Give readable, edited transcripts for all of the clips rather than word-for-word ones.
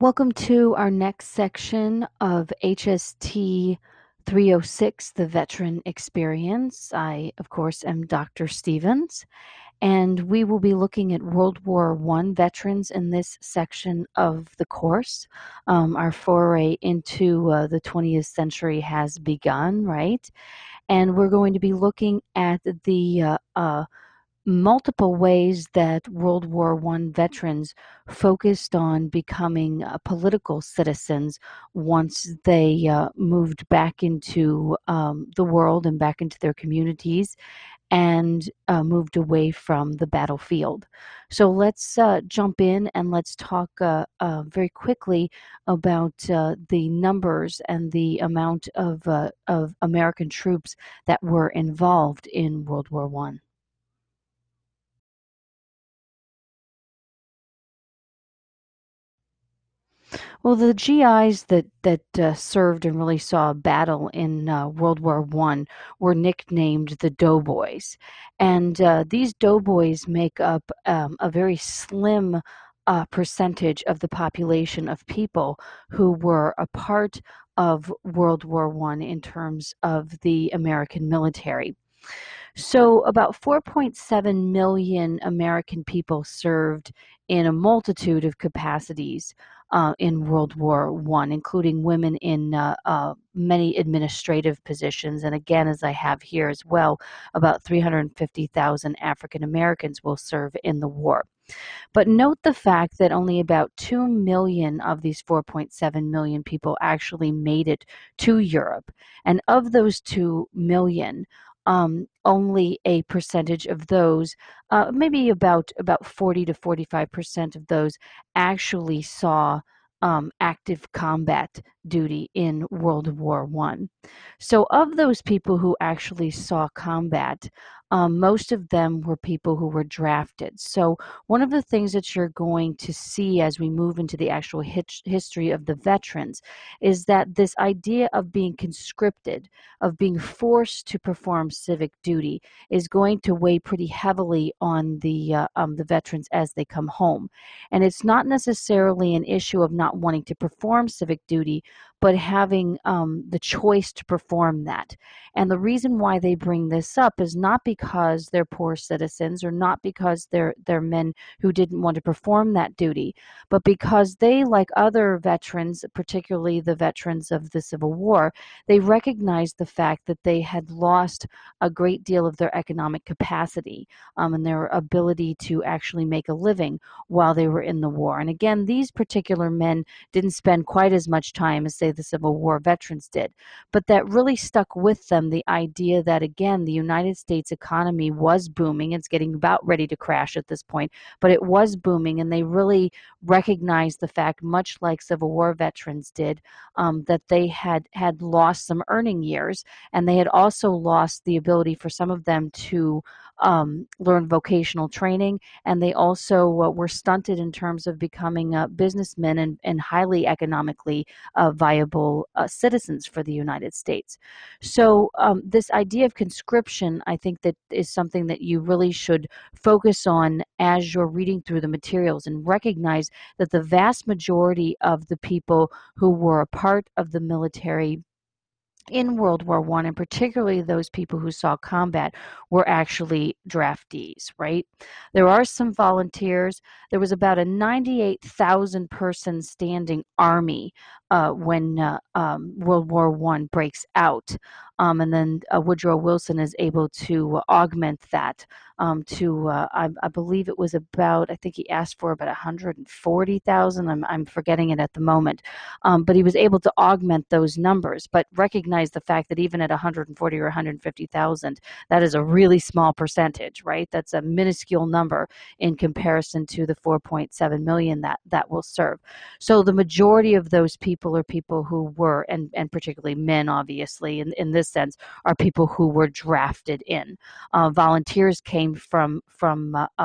Welcome to our next section of HST 306, the Veteran Experience. I, of course, am Dr. Stevens, and we will be looking at World War I veterans in this section of the course. Our foray into the 20th century has begun, right? And we're going to be looking at the multiple ways that World War I veterans focused on becoming political citizens once they moved back into the world and back into their communities and moved away from the battlefield. So let's jump in and let's talk very quickly about the numbers and the amount of American troops that were involved in World War I. Well, the GIs that served and really saw a battle in World War I were nicknamed the Doughboys, and these Doughboys make up a very slim percentage of the population of people who were a part of World War I in terms of the American military. So, about 4.7 million American people served in a multitude of capacities in World War I, including women in many administrative positions. And again, as I have here as well, about 350,000 African Americans will serve in the war. But note the fact that only about 2 million of these 4.7 million people actually made it to Europe. And of those 2 million, only a percentage of those, maybe about 40 to 45% of those, actually saw active combat duty in World War I. So, of those people who actually saw combat, most of them were people who were drafted. So, one of the things that you're going to see as we move into the actual history of the veterans is that this idea of being conscripted, of being forced to perform civic duty, is going to weigh pretty heavily on the veterans as they come home. And it's not necessarily an issue of not wanting to perform civic duty, but having the choice to perform that. And the reason why they bring this up is not because they're poor citizens or not because they're men who didn't want to perform that duty, but because they, like other veterans, particularly the veterans of the Civil War, they recognized the fact that they had lost a great deal of their economic capacity and their ability to actually make a living while they were in the war. And again, these particular men didn't spend quite as much time as, say, the Civil War veterans did. But that really stuck with them, the idea that, again, the United States economy was booming. It's getting about ready to crash at this point, but it was booming, and they really recognized the fact, much like Civil War veterans did, that they had lost some earning years, and they had also lost the ability for some of them to learn vocational training, and they also were stunted in terms of becoming businessmen and highly economically viable citizens for the United States. So this idea of conscription, I think that is something that you really should focus on as you're reading through the materials and recognize that the vast majority of the people who were a part of the military in World War I, and particularly those people who saw combat, were actually draftees, right? There are some volunteers. There was about a 98,000 person standing army when World War I breaks out. And then Woodrow Wilson is able to augment that I believe it was about, I think he asked for about 140,000. I'm forgetting it at the moment. But he was able to augment those numbers, but recognize the fact that even at 140 or 150,000, that is a really small percentage, right? That's a minuscule number in comparison to the 4.7 million that will serve. So the majority of those people are people who were, and particularly men, obviously, in this sense, are people who were drafted in. Volunteers came from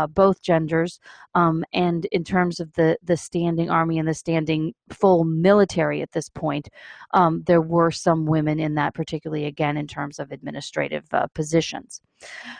both genders, and in terms of the standing army and the standing full military at this point, there were some women in that, particularly again in terms of administrative positions.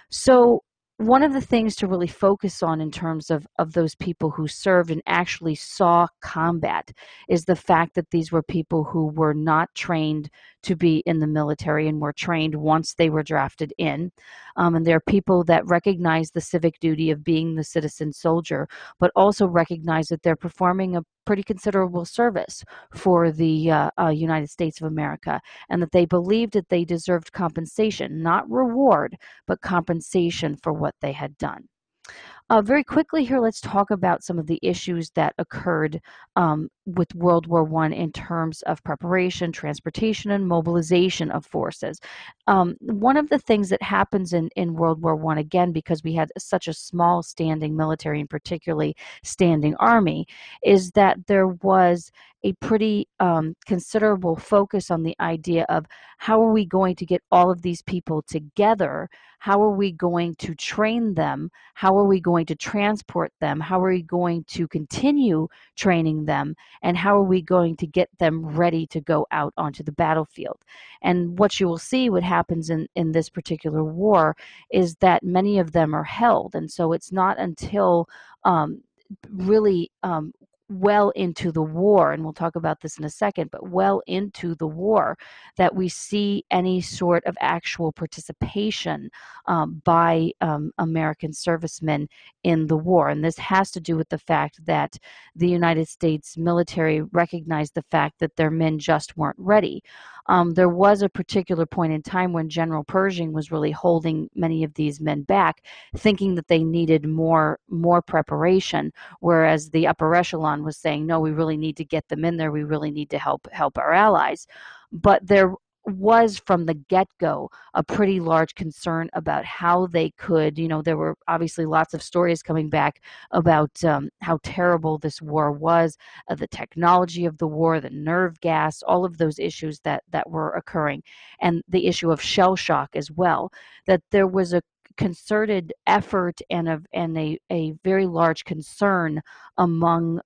So one of the things to really focus on in terms of those people who served and actually saw combat is the fact that these were people who were not trained to be in the military and were trained once they were drafted in. And they're people that recognize the civic duty of being the citizen soldier, but also recognize that they're performing a pretty considerable service for the United States of America, and that they believed that they deserved compensation, not reward, but compensation for what they had done. Very quickly here, let's talk about some of the issues that occurred with World War I in terms of preparation, transportation, and mobilization of forces. One of the things that happens in World War I, again, because we had such a small standing military and particularly standing army, is that there was a pretty considerable focus on the idea of how are we going to get all of these people together? How are we going to train them? How are we going to transport them? How are we going to continue training them? And how are we going to get them ready to go out onto the battlefield? And what you will see, what happens in this particular war, is that many of them are held. And so it's not until really well into the war, and we'll talk about this in a second, but well into the war, that we see any sort of actual participation by American servicemen in the war. And this has to do with the fact that the United States military recognized the fact that their men just weren't ready. There was a particular point in time when General Pershing was really holding many of these men back, thinking that they needed more preparation, whereas the upper echelon was saying, no, we really need to get them in there. We really need to help our allies. But there was from the get-go a pretty large concern about how they could, there were obviously lots of stories coming back about how terrible this war was, the technology of the war, the nerve gas, all of those issues that were occurring, and the issue of shell shock as well, that there was a concerted effort and a very large concern among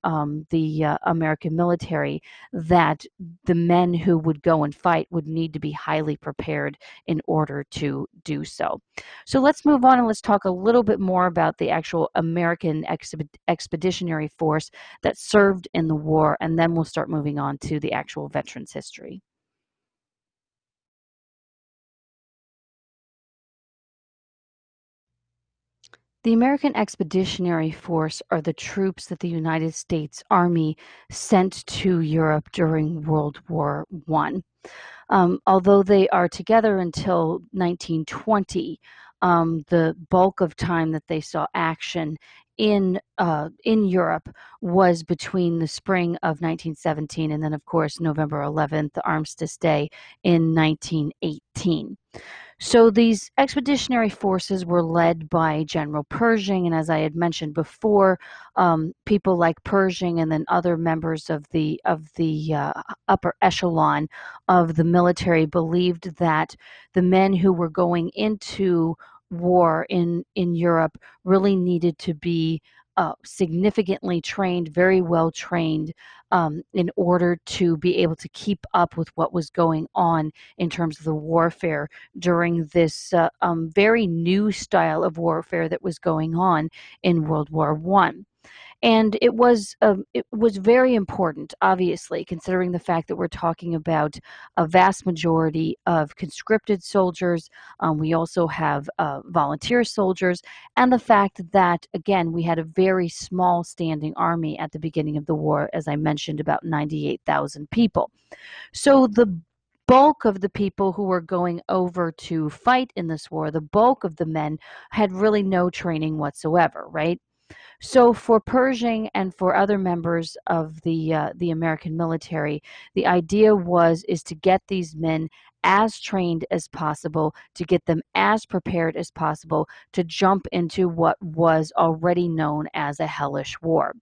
the American military that the men who would go and fight would need to be highly prepared in order to do so. So let's move on and let's talk a little bit more about the actual American Expeditionary Force that served in the war, and then we'll start moving on to the actual veterans' history. The American Expeditionary Force are the troops that the United States Army sent to Europe during World War I. Although they are together until 1920, the bulk of time that they saw action in Europe was between the spring of 1917 and then, of course, November 11th, the Armistice Day in 1918. So these expeditionary forces were led by General Pershing, and as I had mentioned before, people like Pershing and then other members of the upper echelon of the military believed that the men who were going into war in Europe really needed to be significantly trained, very well trained, in order to be able to keep up with what was going on in terms of the warfare during this very new style of warfare that was going on in World War One. And it was very important, obviously, considering the fact that we're talking about a vast majority of conscripted soldiers. We also have volunteer soldiers, and the fact that, again, we had a very small standing army at the beginning of the war, as I mentioned, about 98,000 people. So the bulk of the people who were going over to fight in this war, the bulk of the men had really no training whatsoever, right? So for Pershing and for other members of the American military, the idea is to get these men as trained as possible, to get them as prepared as possible to jump into what was already known as a hellish war.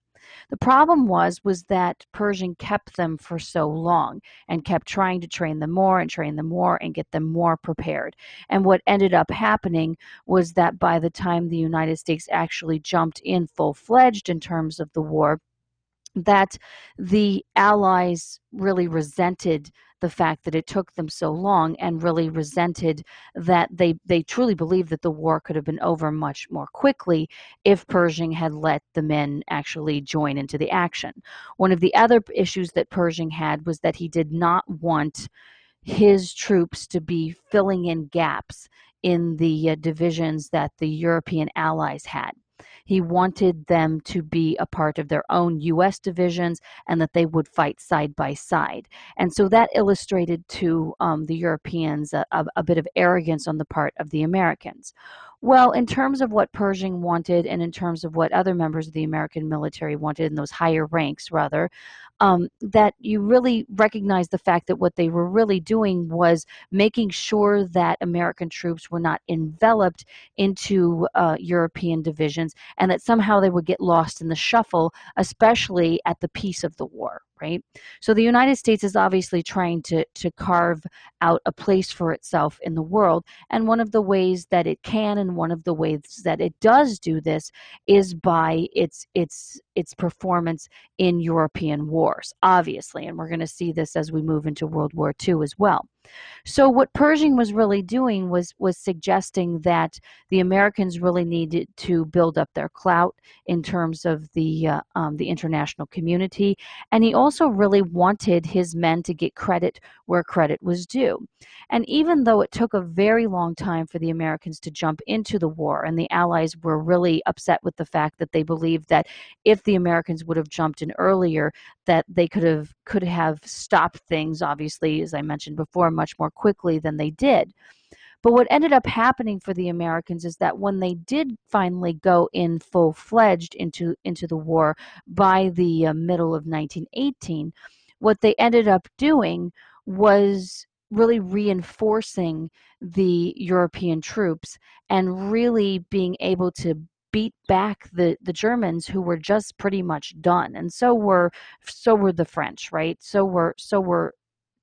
The problem was that Pershing kept them for so long and kept trying to train them more and get them more prepared. And what ended up happening was that by the time the United States actually jumped in full-fledged in terms of the war, that the Allies really resented the fact that it took them so long, and really resented that they truly believed that the war could have been over much more quickly if Pershing had let the men actually join into the action. One of the other issues that Pershing had was that he did not want his troops to be filling in gaps in the divisions that the European allies had. He wanted them to be a part of their own U.S. divisions and that they would fight side by side. And so that illustrated to the Europeans a bit of arrogance on the part of the Americans. Well, in terms of what Pershing wanted and in terms of what other members of the American military wanted in those higher ranks, rather, that you really recognize the fact that what they were really doing was making sure that American troops were not enveloped into European divisions and that somehow they would get lost in the shuffle, especially at the peace of the war. Right. So the United States is obviously trying to carve out a place for itself in the world. And one of the ways that it can and one of the ways that it does do this is by its performance in European wars, obviously. And we're going to see this as we move into World War II as well. So what Pershing was really doing was suggesting that the Americans really needed to build up their clout in terms of the international community, and he also really wanted his men to get credit where credit was due. And even though it took a very long time for the Americans to jump into the war, and the Allies were really upset with the fact that they believed that if the Americans would have jumped in earlier, that they could have stopped things, obviously, as I mentioned before, much more quickly than they did. But what ended up happening for the Americans is that when they did finally go in full-fledged into the war by the middle of 1918, what they ended up doing was really reinforcing the European troops and really being able to beat back the Germans, who were just pretty much done. And so were the French, right? So were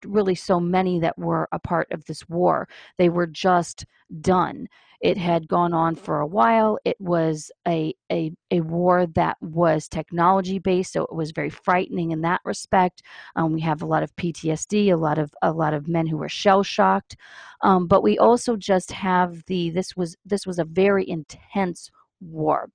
really so many that were a part of this war. They were just done. It had gone on for a while. It was a war that was technology based, so it was very frightening in that respect. We have a lot of PTSD, a lot of men who were shell shocked, but we also just have this was a very intense war,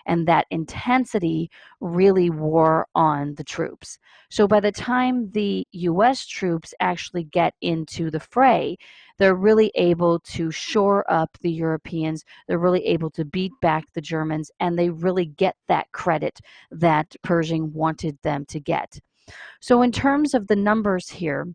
and that intensity really wore on the troops. So by the time the US troops actually get into the fray, they're really able to shore up the Europeans, they're really able to beat back the Germans, and they really get that credit that Pershing wanted them to get. So in terms of the numbers here,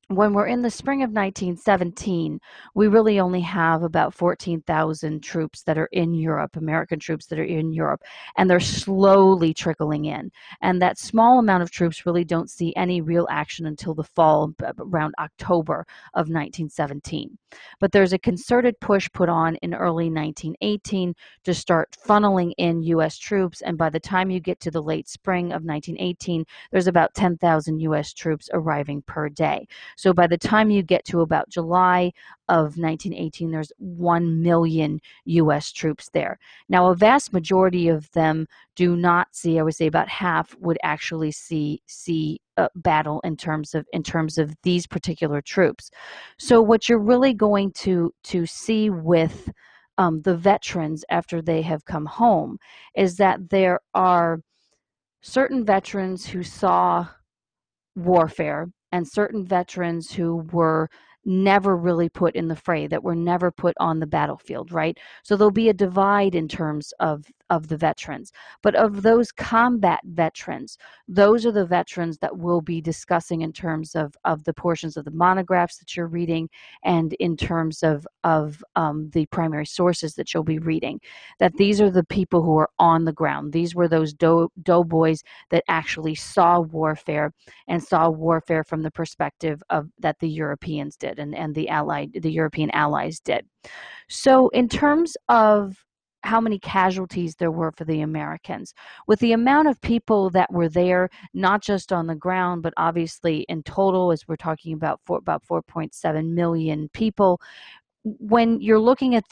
when we're in the spring of 1917, we really only have about 14,000 troops that are in Europe, American troops that are in Europe, and they're slowly trickling in. And that small amount of troops really don't see any real action until the fall, around October of 1917. But there's a concerted push put on in early 1918 to start funneling in U.S. troops, and by the time you get to the late spring of 1918, there's about 10,000 U.S. troops arriving per day. So by the time you get to about July of 1918, there's 1 million U.S. troops there. Now, a vast majority of them do not see, I would say about half, would actually see battle in terms of these particular troops. So what you're really going to see with the veterans after they have come home is that there are certain veterans who saw warfare and certain veterans who were never really put in the fray, that were never put on the battlefield, right? So there'll be a divide in terms of the veterans. But of those combat veterans, those are the veterans that we'll be discussing in terms of the portions of the monographs that you're reading and in terms of the primary sources that you'll be reading. That these are the people who are on the ground. These were those doughboys that actually saw warfare and saw warfare from the perspective of that the Europeans did and the European allies did. So in terms of how many casualties there were for the Americans, with the amount of people that were there, not just on the ground, but obviously in total, as we're talking about about 4.7 million people, when you're looking at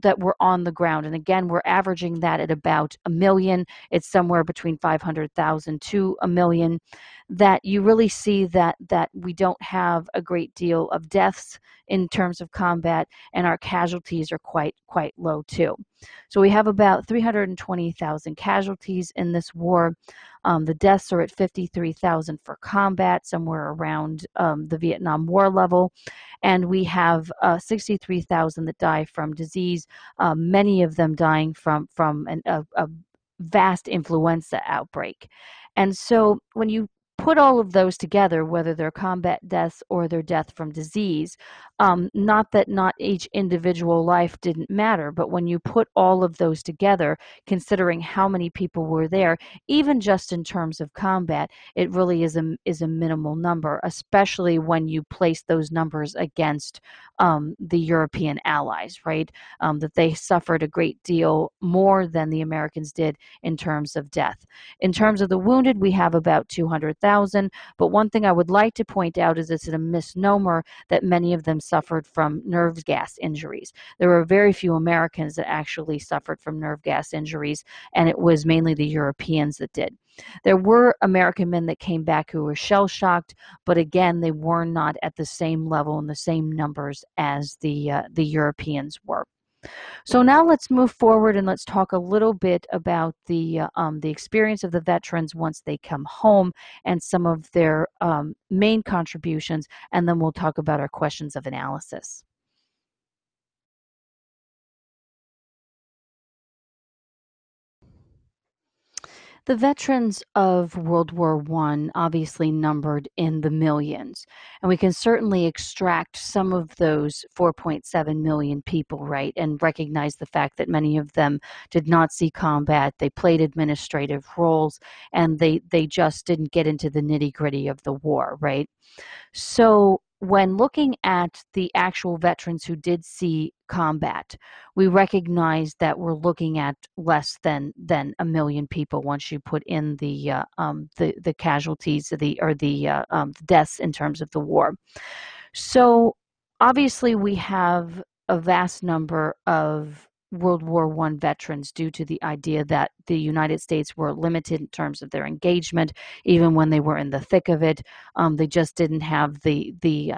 that were on the ground, and again, we're averaging that at about 1 million. It's somewhere between 500,000 to 1 million. That you really see that we don't have a great deal of deaths in terms of combat, and our casualties are quite low too. So we have about 320,000 casualties in this war. The deaths are at 53,000 for combat, somewhere around the Vietnam War level. And we have 63,000 that die from disease, many of them dying from a vast influenza outbreak. And so when you put all of those together, whether they're combat deaths or their death from disease, not that not each individual life didn't matter, but when you put all of those together, considering how many people were there, even just in terms of combat, it really is a minimal number, especially when you place those numbers against the European allies, right? That they suffered a great deal more than the Americans did in terms of death. In terms of the wounded, we have about 200,000, but one thing I would like to point out is it's a misnomer that many of them suffered from nerve gas injuries. There were very few Americans that actually suffered from nerve gas injuries, and it was mainly the Europeans that did. There were American men that came back who were shell-shocked, but again, they were not at the same level and the same numbers as the Europeans were. So now let's move forward and let's talk a little bit about the experience of the veterans once they come home and some of their main contributions, and then we'll talk about our questions of analysis. The veterans of World War I obviously numbered in the millions, and we can certainly extract some of those 4.7 million people, right, and recognize the fact that many of them did not see combat, they played administrative roles, and they just didn't get into the nitty-gritty of the war, right? So when looking at the actual veterans who did see combat, we recognize that we're looking at less than 1 million people once you put in the casualties, the deaths in terms of the war. So obviously we have a vast number of World War I veterans due to the idea that the United States were limited in terms of their engagement, even when they were in the thick of it. They just didn't have the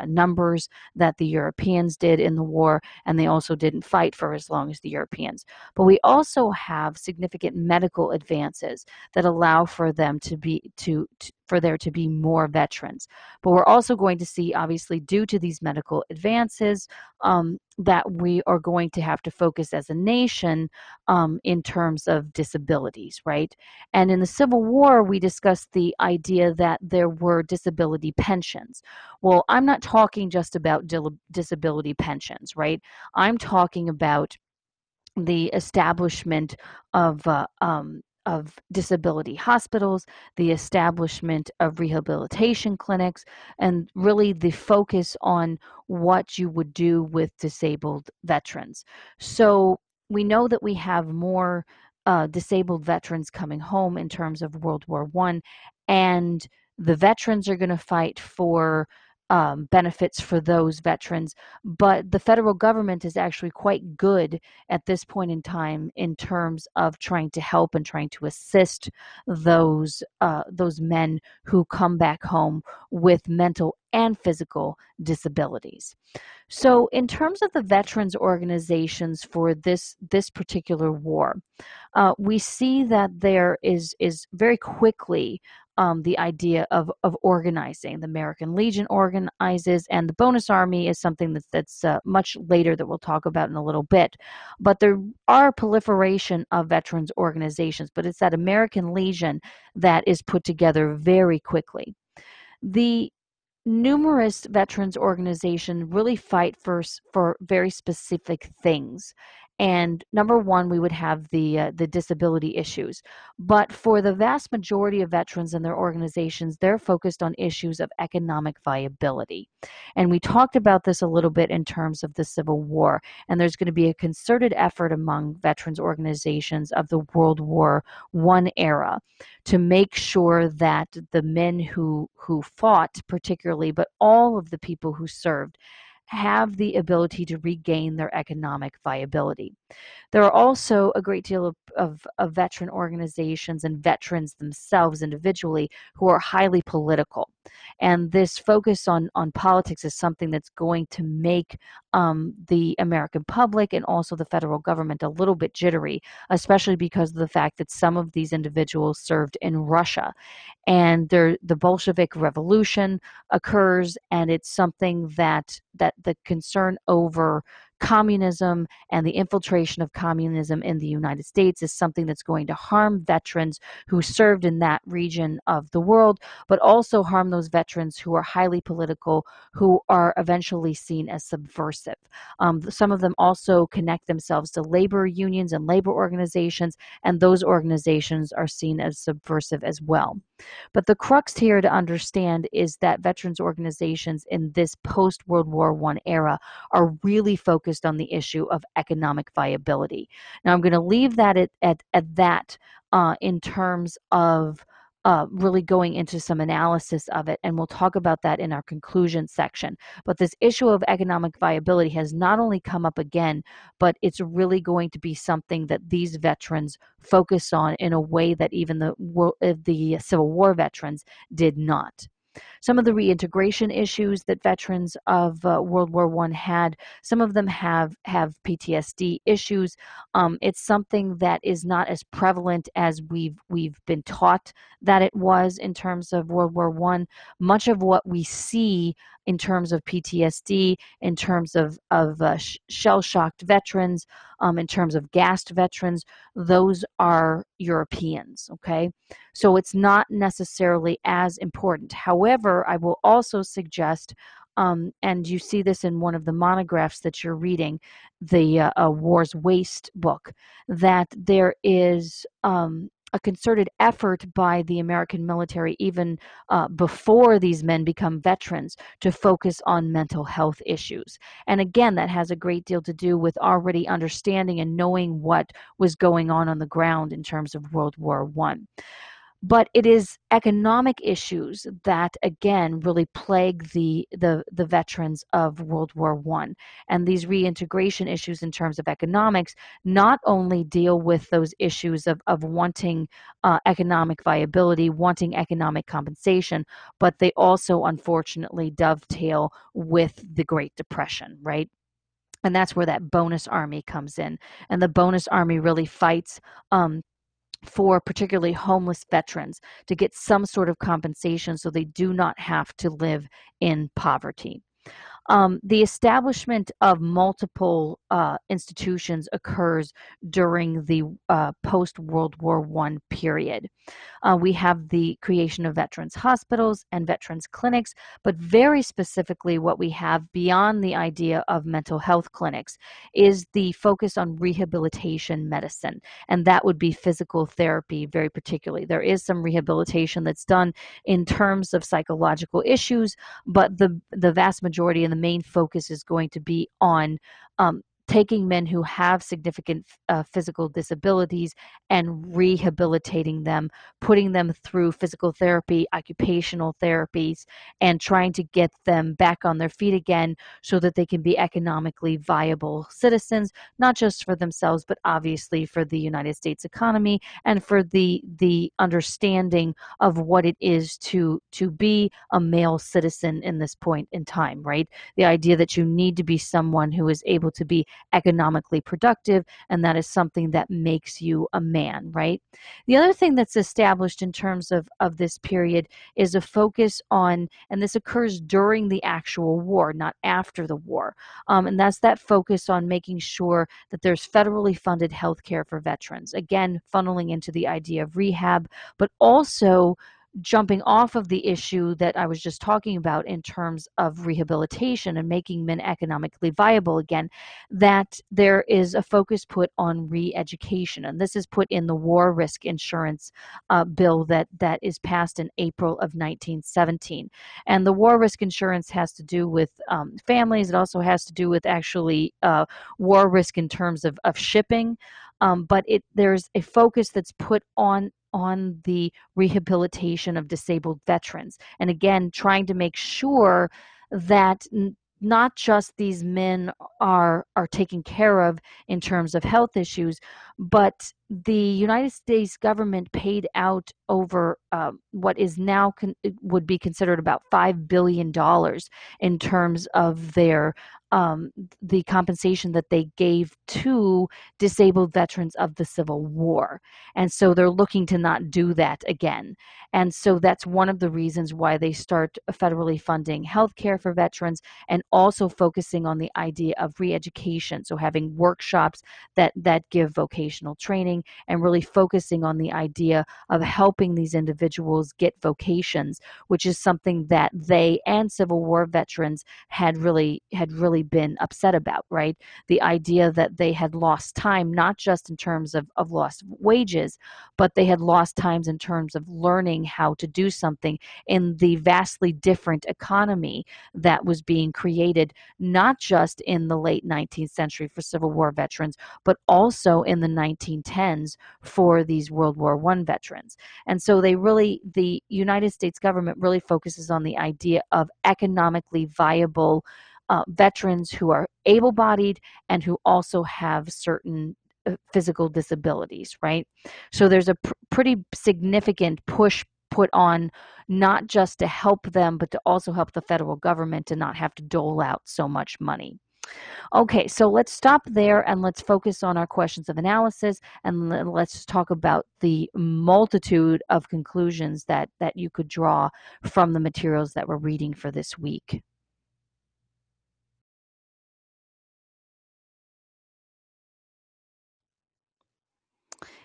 numbers that the Europeans did in the war, and they also didn't fight for as long as the Europeans. But we also have significant medical advances that allow for them for there to be more veterans. But we're also going to see, obviously, due to these medical advances, that we are going to have to focus as a nation in terms of disabilities, right? And in the Civil War, we discussed the idea that there were disability pensions. Well, I'm not talking just about disability pensions, right? I'm talking about the establishment of disability hospitals, the establishment of rehabilitation clinics, and really the focus on what you would do with disabled veterans. So we know that we have more disabled veterans coming home in terms of World War I, and the veterans are going to fight for benefits for those veterans, but the federal government is actually quite good at this point in time in terms of trying to help and trying to assist those men who come back home with mental and physical disabilities. So, in terms of the veterans organizations for this particular war, we see that there is very quickly the idea of organizing. The American Legion organizes, and the Bonus Army is something that's much later that we'll talk about in a little bit. But there are a proliferation of veterans organizations, but it's that American Legion that is put together very quickly. The numerous veterans organizations really fight for very specific things. And number one, we would have the disability issues. But for the vast majority of veterans and their organizations, they're focused on issues of economic viability. And we talked about this a little bit in terms of the Civil War. And there's going to be a concerted effort among veterans organizations of the World War I era to make sure that the men who fought particularly, but all of the people who served, have the ability to regain their economic viability. There are also a great deal of veteran organizations and veterans themselves individually who are highly political. And this focus on politics is something that's going to make the American public and also the federal government a little bit jittery, especially because of the fact that some of these individuals served in Russia, and the Bolshevik Revolution occurs, and it's something that the concern over communism and the infiltration of communism in the United States is something that's going to harm veterans who served in that region of the world, but also harm those veterans who are highly political, who are eventually seen as subversive. Some of them also connect themselves to labor unions and labor organizations, and those organizations are seen as subversive as well. But the crux here to understand is that veterans organizations in this post World War I era are really focused on the issue of economic viability. Now, I'm going to leave that at that in terms of really going into some analysis of it, and we'll talk about that in our conclusion section. But this issue of economic viability has not only come up again, but it's really going to be something that these veterans focus on in a way that even the Civil War veterans did not. Some of the reintegration issues that veterans of World War I had, some of them have PTSD issues. It's something that is not as prevalent as we've been taught that it was in terms of World War I. Much of what we see in terms of PTSD, in terms of shell-shocked veterans, in terms of gassed veterans, those are Europeans, okay? So it's not necessarily as important. However, I will also suggest, and you see this in one of the monographs that you're reading, the War's Waste book, that there is a concerted effort by the American military, even before these men become veterans, to focus on mental health issues. And again, that has a great deal to do with already understanding and knowing what was going on the ground in terms of World War I. But it is economic issues that again really plague the veterans of World War I. And these reintegration issues in terms of economics not only deal with those issues of wanting economic viability, wanting economic compensation, but they also unfortunately dovetail with the Great Depression, right? And that's where that bonus army comes in. And the bonus army really fights for particularly homeless veterans to get some sort of compensation so they do not have to live in poverty. The establishment of multiple institutions occurs during the post World War I period. We have the creation of veterans hospitals and veterans clinics, but very specifically, what we have beyond the idea of mental health clinics is the focus on rehabilitation medicine, and that would be physical therapy very particularly. There is some rehabilitation that's done in terms of psychological issues, but the vast majority and the main focus is going to be on taking men who have significant physical disabilities and rehabilitating them, putting them through physical therapy, occupational therapies, and trying to get them back on their feet again so that they can be economically viable citizens, not just for themselves, but obviously for the United States economy and for the understanding of what it is to be a male citizen in this point in time, right? The idea that you need to be someone who is able to be economically productive, and that is something that makes you a man, right? The other thing that's established in terms of this period is a focus on, and this occurs during the actual war, not after the war, and that's that focus on making sure that there's federally funded health care for veterans. Again, funneling into the idea of rehab, but also jumping off of the issue that I was just talking about in terms of rehabilitation and making men economically viable again, that there is a focus put on re-education. And this is put in the War Risk Insurance bill that is passed in April of 1917. And the War Risk Insurance has to do with families. It also has to do with actually war risk in terms of shipping. But there's a focus that's put on the rehabilitation of disabled veterans. And again, trying to make sure that not just these men are taken care of in terms of health issues, but the United States government paid out over what is now would be considered about $5 billion in terms of their um, the compensation that they gave to disabled veterans of the Civil War. And so they're looking to not do that again. And so that's one of the reasons why they start federally funding healthcare for veterans and also focusing on the idea of re-education. So having workshops that give vocational training and really focusing on the idea of helping these individuals get vocations, which is something that they and Civil War veterans had really been upset about, right? The idea that they had lost time, not just in terms of lost wages, but they had lost times in terms of learning how to do something in the vastly different economy that was being created, not just in the late 19th century for Civil War veterans, but also in the 1910s for these World War I veterans. And so the United States government really focuses on the idea of economically viable veterans who are able bodied and who also have certain physical disabilities, right? So there's a pretty significant push put on not just to help them, but to also help the federal government to not have to dole out so much money. Okay, so let's stop there and let's focus on our questions of analysis, and let's talk about the multitude of conclusions that you could draw from the materials that we're reading for this week.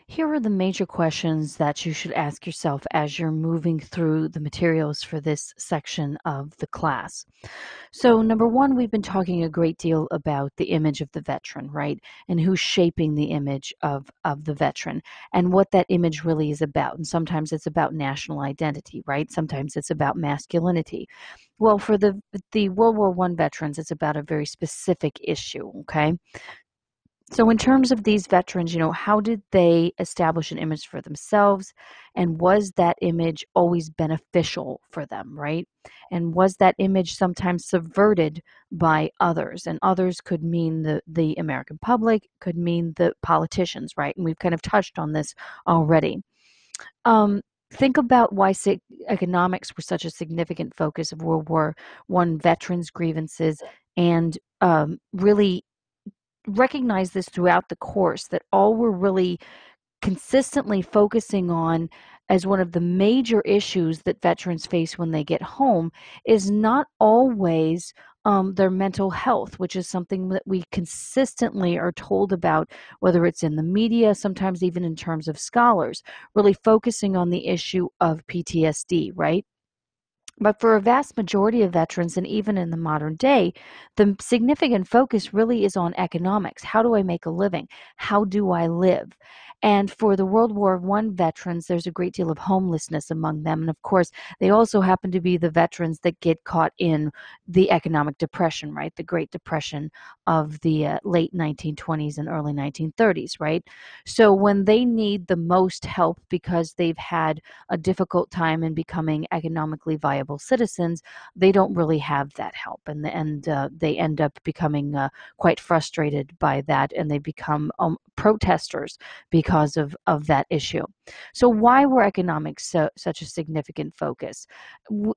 Here are the major questions that you should ask yourself as you're moving through the materials for this section of the class. So, number one, we've been talking a great deal about the image of the veteran, right? And who's shaping the image of the veteran and what that image really is about. And sometimes it's about national identity, right? Sometimes it's about masculinity. Well, for the World War I veterans, it's about a very specific issue, okay? So, in terms of these veterans, how did they establish an image for themselves? And was that image always beneficial for them, right? And was that image sometimes subverted by others? And others could mean the American public, could mean the politicians, right? And we've kind of touched on this already. Think about why economics were such a significant focus of World War I veterans' grievances, and really recognize this throughout the course, that all we're really consistently focusing on as one of the major issues that veterans face when they get home is not always their mental health, which is something that we consistently are told about, whether it's in the media, sometimes even in terms of scholars, really focusing on the issue of PTSD, right? But for a vast majority of veterans, and even in the modern day, the significant focus really is on economics. How do I make a living? How do I live? And for the World War I veterans, there's a great deal of homelessness among them. And of course, they also happen to be the veterans that get caught in the economic depression, right? The Great Depression of the late 1920s and early 1930s, right? So when they need the most help because they've had a difficult time in becoming economically viable citizens, they don't really have that help, and they end up becoming quite frustrated by that, and they become protesters because of that issue. So why were economics such a significant focus?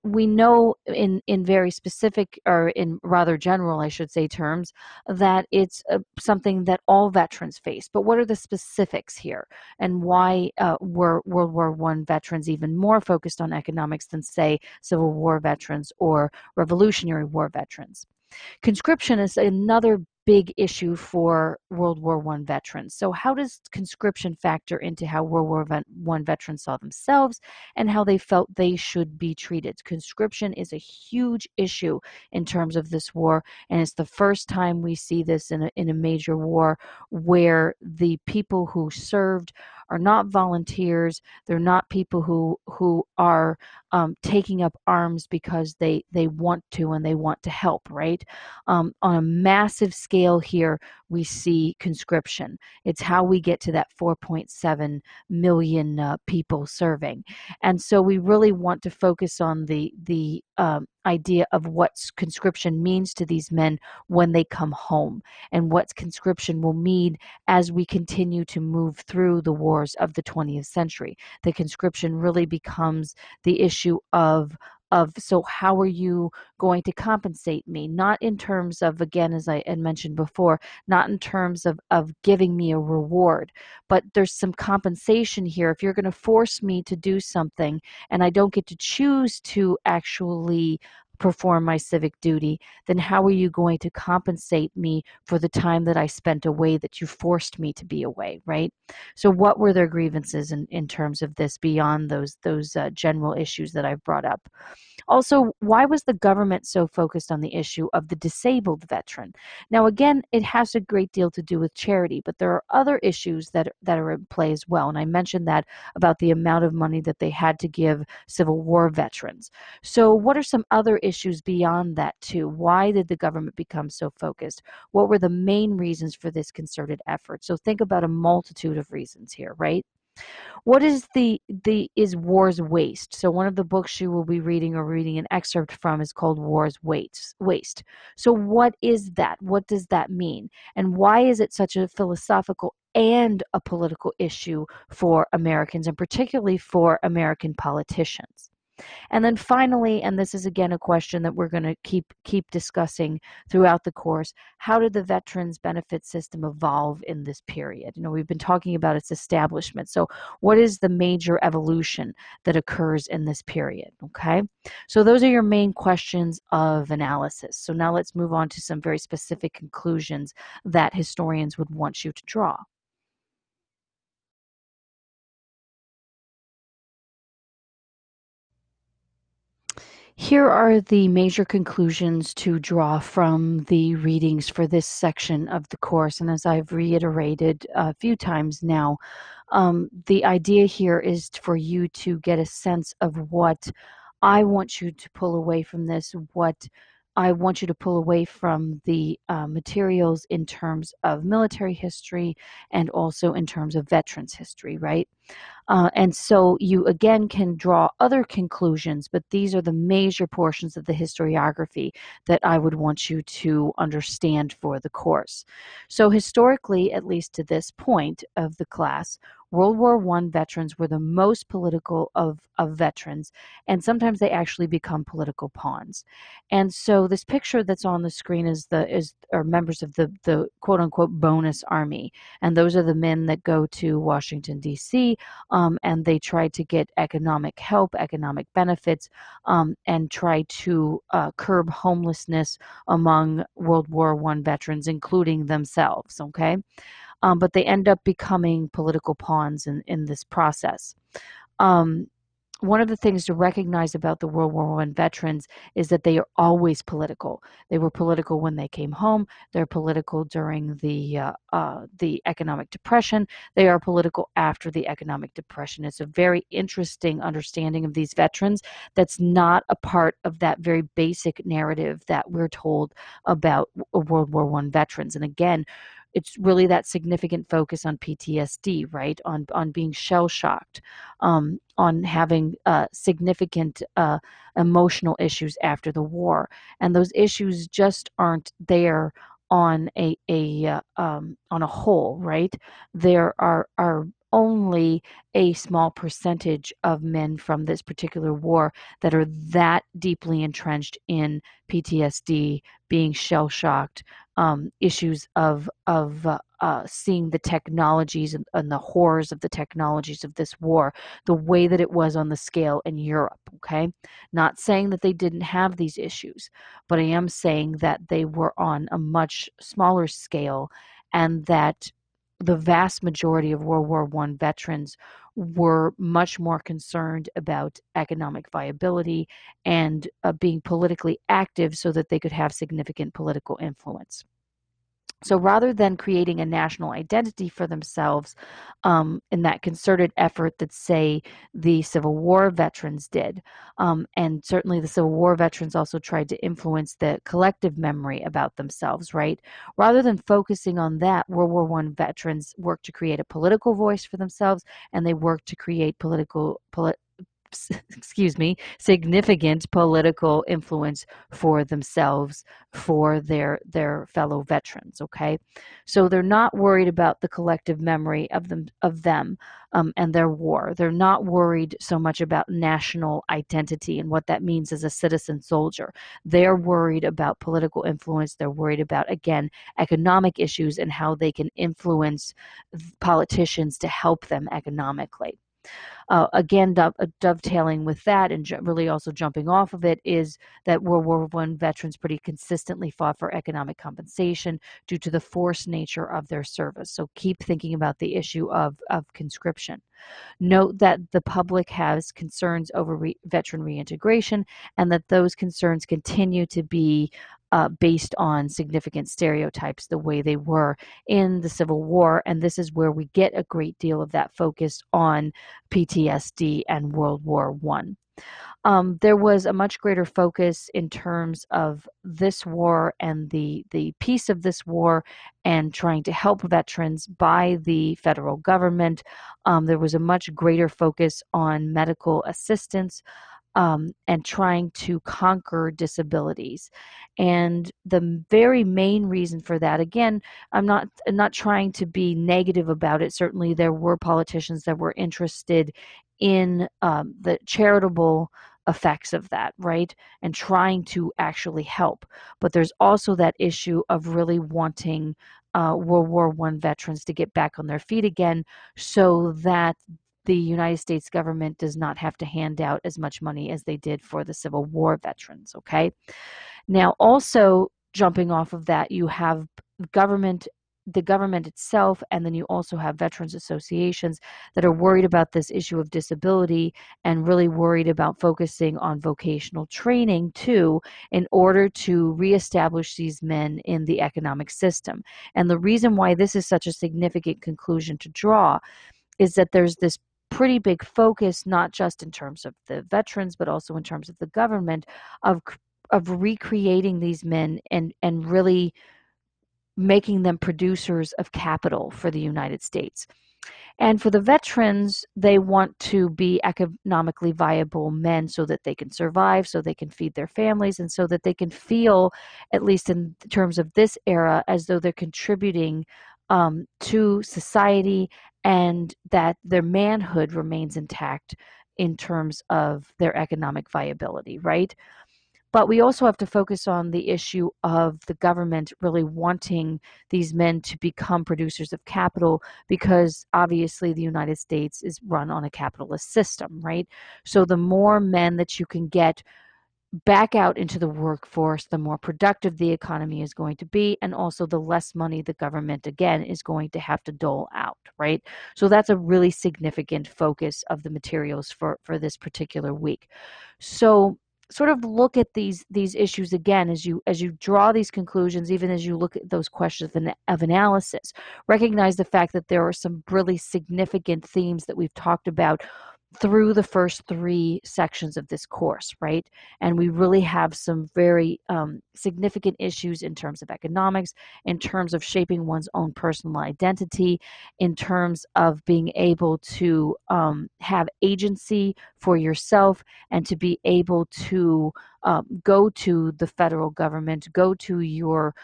We know in very specific, or in rather general, I should say, terms, that it's something that all veterans face. But what are the specifics here? And why were World War I veterans even more focused on economics than, say, Civil War veterans or Revolutionary War veterans? Conscription is another big issue for World War I veterans. So how does conscription factor into how World War I veterans saw themselves and how they felt they should be treated? Conscription is a huge issue in terms of this war, and it's the first time we see this in a major war where the people who served are not volunteers. They're not people who are taking up arms because they want to and they want to help, right? On a massive scale here, we see conscription. It's how we get to that 4.7 million people serving. And so we really want to focus on the idea of what conscription means to these men when they come home, and what conscription will mean as we continue to move through the wars of the 20th century. The conscription really becomes the issue of so how are you going to compensate me, not in terms of, again, as I had mentioned before, not in terms of giving me a reward, but there's some compensation here. If you're going to force me to do something and I don't get to choose to actually perform my civic duty, then how are you going to compensate me for the time that I spent away, that you forced me to be away, right? So what were their grievances in terms of this beyond those general issues that I've brought up? Also, why was the government so focused on the issue of the disabled veteran? Now, again, it has a great deal to do with charity, but there are other issues that are in play as well. And I mentioned that about the amount of money that they had to give Civil War veterans. So, what are some other issues beyond that, too? Why did the government become so focused? What were the main reasons for this concerted effort? So, think about a multitude of reasons here, right? What is the is War's Waste? So one of the books you will be reading or reading an excerpt from is called War's Waste. So what is that? What does that mean? And why is it such a philosophical and a political issue for Americans, and particularly for American politicians? And then finally, and this is again a question that we're going to keep discussing throughout the course, how did the veterans benefit system evolve in this period? You know, we've been talking about its establishment. So what is the major evolution that occurs in this period? Okay. So those are your main questions of analysis. So now let's move on to some very specific conclusions that historians would want you to draw. Here are the major conclusions to draw from the readings for this section of the course. And as I've reiterated a few times now, the idea here is for you to get a sense of what I want you to pull away from this, what I want you to pull away from the materials in terms of military history and also in terms of veterans history, right? And so you again can draw other conclusions, but these are the major portions of the historiography that I would want you to understand for the course. So historically, at least to this point of the class, World War I veterans were the most political of veterans, and sometimes they actually become political pawns. And so this picture that's on the screen is are members of the quote unquote bonus army. And those are the men that go to Washington, D.C., and they try to get economic help, economic benefits, and try to curb homelessness among World War I veterans, including themselves, okay? But they end up becoming political pawns in this process. Um, One of the things to recognize about the World War I veterans is that they are always political. They were political when they came home. They're political during the economic depression. They are political after the economic depression. It's a very interesting understanding of these veterans that's not a part of that very basic narrative that we're told about World War I veterans. And again, it's really that significant focus on PTSD, right? On being shell shocked, on having significant emotional issues after the war, and those issues just aren't there on on a whole, right? There are only a small percentage of men from this particular war that are that deeply entrenched in PTSD, being shell shocked, issues of seeing the technologies and the horrors of the technologies of this war, the way that it was on the scale in Europe. Okay, not saying that they didn't have these issues, but I am saying that they were on a much smaller scale, and that the vast majority of World War I veterans were much more concerned about economic viability and being politically active so that they could have significant political influence. So rather than creating a national identity for themselves in that concerted effort that, say, the Civil War veterans did, and certainly the Civil War veterans also tried to influence the collective memory about themselves, right? Rather than focusing on that, World War I veterans worked to create a political voice for themselves, and they worked to create excuse me, significant political influence for themselves, for their fellow veterans. Okay, so they're not worried about the collective memory of them and their war. They're not worried so much about national identity and what that means as a citizen soldier. They're worried about political influence. They're worried about, again, economic issues and how they can influence politicians to help them economically. Again, dovetailing with that and really also jumping off of it is that World War I veterans pretty consistently fought for economic compensation due to the forced nature of their service. So keep thinking about the issue of conscription. Note that the public has concerns over veteran reintegration and that those concerns continue to be based on significant stereotypes the way they were in the Civil War. And this is where we get a great deal of that focus on PTSD and World War I. There was a much greater focus in terms of this war and the peace of this war and trying to help veterans by the federal government. There was a much greater focus on medical assistance and trying to conquer disabilities. And the very main reason for that, again, I'm not trying to be negative about it. Certainly, there were politicians that were interested in the charitable effects of that, right? And trying to actually help. But there's also that issue of really wanting World War I veterans to get back on their feet again so that the United States government does not have to hand out as much money as they did for the Civil War veterans, okay? Now, also jumping off of that, you have government, the government itself, and then you also have veterans associations that are worried about this issue of disability and really worried about focusing on vocational training too in order to reestablish these men in the economic system. And the reason why this is such a significant conclusion to draw is that there's this pretty big focus, not just in terms of the veterans, but also in terms of the government, of recreating these men and really making them producers of capital for the United States. And for the veterans, they want to be economically viable men so that they can survive, so they can feed their families, and so that they can feel, at least in terms of this era, as though they're contributing to society and that their manhood remains intact in terms of their economic viability, right? But we also have to focus on the issue of the government really wanting these men to become producers of capital because obviously the United States is run on a capitalist system, right? So the more men that you can get back out into the workforce, the more productive the economy is going to be, and also the less money the government, again, is going to have to dole out, right? So that's a really significant focus of the materials for this particular week. So sort of look at these issues again as you draw these conclusions, even as you look at those questions of analysis. Recognize the fact that there are some really significant themes that we've talked about through the first three sections of this course, right? And we really have some very significant issues in terms of economics, in terms of shaping one's own personal identity, in terms of being able to have agency for yourself and to be able to go to the federal government, go to your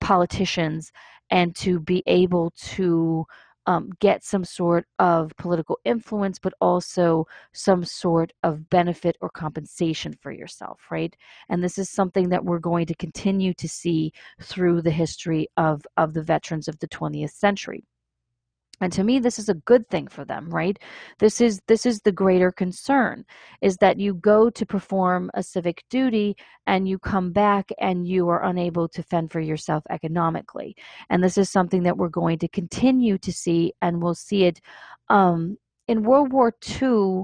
politicians, and to be able to get some sort of political influence, but also some sort of benefit or compensation for yourself, right? And this is something that we're going to continue to see through the history of the veterans of the 20th century. And to me, this is a good thing for them, right? This is the greater concern, is that you go to perform a civic duty and you come back and you are unable to fend for yourself economically. And this is something that we're going to continue to see, and we'll see it in World War II.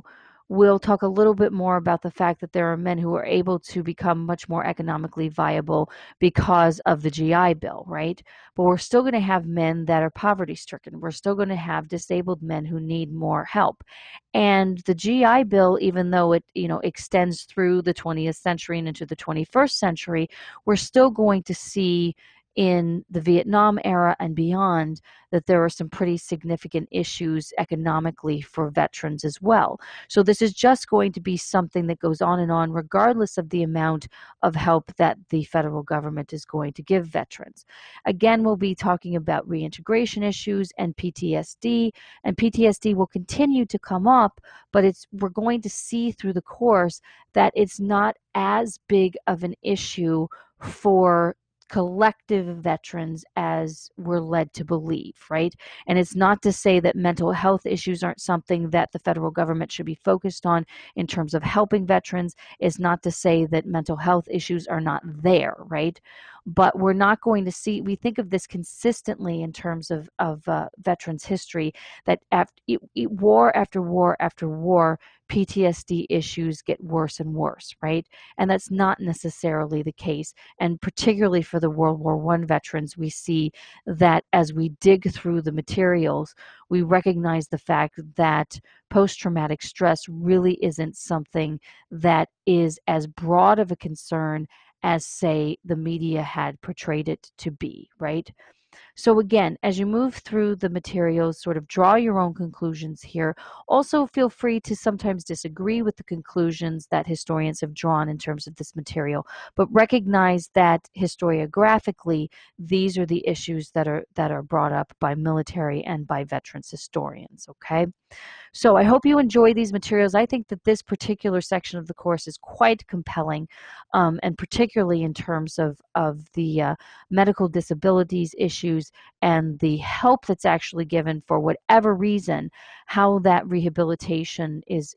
we'll talk a little bit more about the fact that there are men who are able to become much more economically viable because of the GI Bill, right? But we're still going to have men that are poverty stricken. We're still going to have disabled men who need more help. And the GI Bill, even though it, extends through the 20th century and into the 21st century, we're still going to see in the Vietnam era and beyond that there are some pretty significant issues economically for veterans as well. So this is just going to be something that goes on and on, regardless of the amount of help that the federal government is going to give veterans. Again, we'll be talking about reintegration issues and PTSD will continue to come up, but we're going to see through the course that it's not as big of an issue for collective veterans as we're led to believe, right? And it's not to say that mental health issues aren't something that the federal government should be focused on in terms of helping veterans. It's not to say that mental health issues are not there, right? But we're not going to see, we think of this consistently in terms of veterans history, that after war after war after war, PTSD issues get worse and worse, right? And that's not necessarily the case. And particularly for the World War I veterans, we see that as we dig through the materials, we recognize the fact that post-traumatic stress really isn't something that is as broad of a concern as, say, the media had portrayed it to be, right? So again, as you move through the materials, sort of draw your own conclusions here. Also, feel free to sometimes disagree with the conclusions that historians have drawn in terms of this material, but recognize that historiographically, these are the issues that are brought up by military and by veterans historians, okay? So I hope you enjoy these materials. I think that this particular section of the course is quite compelling, and particularly in terms of the medical disabilities issues and the help that's actually given for whatever reason, how that rehabilitation is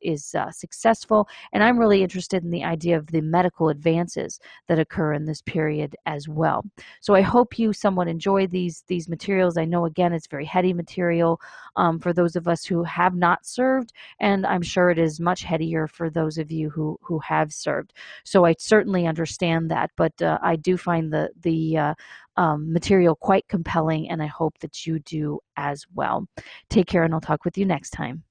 successful. And I'm really interested in the idea of the medical advances that occur in this period as well. So I hope you somewhat enjoy these materials. I know, again, it's very heady material for those of us who have not served, and I'm sure it is much headier for those of you who have served. So I certainly understand that, but I do find the material quite compelling, and I hope that you do as well. Take care, and I'll talk with you next time.